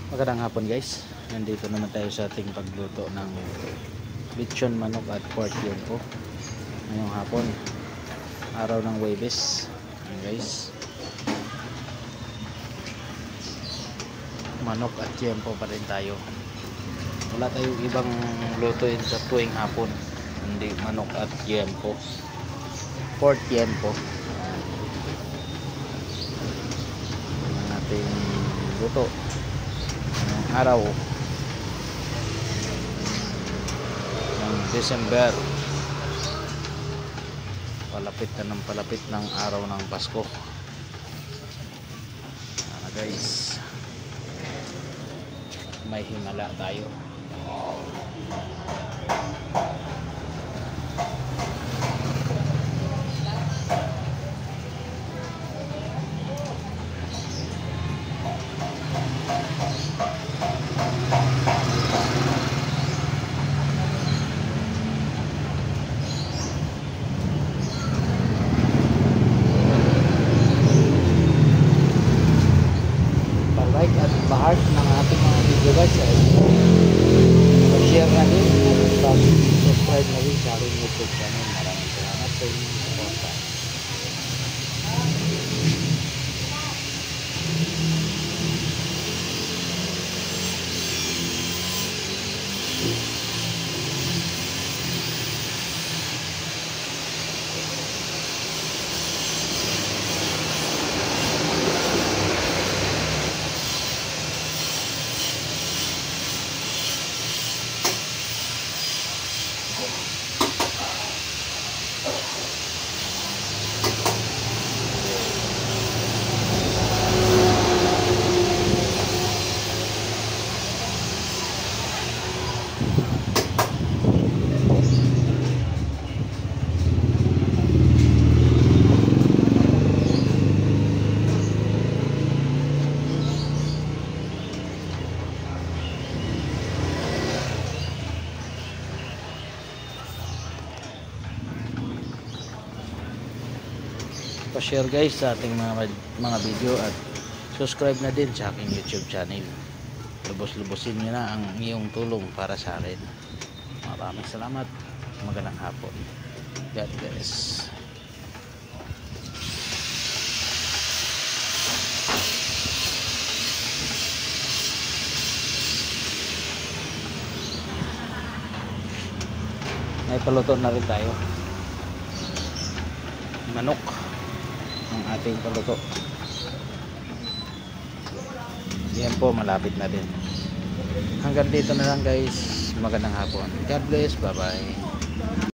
Magandang hapon guys. Nandito naman tayo sa ating pagluto ng lechon manok at pork yolk ngayong hapon, araw ng Huwebes. Ayan guys, manok at yempo pa rin tayo. Wala tayong ibang lutuin sa tuwing hapon, hindi manok at yempo, pork yempo ang ating luto araw ng December. Palapit na ng palapit ng araw ng Pasko. Guys, may himala tayo. Like at bahart ng ating mga video guys, share na din at subscribe na rin sa aking YouTube channel. Maraming salamat sa inyong suporta. Pa-share guys sa ating mga video at subscribe na din sa aking YouTube channel. Lubos-lubosin nyo na ang iyong tulong para sa akin. Maraming salamat. Magandang hapon. God bless. May paluto na rin tayo. Manok ang ating paluto. Yan po, malapit na din. Hanggang dito na lang guys. Magandang hapon. God bless. Bye bye.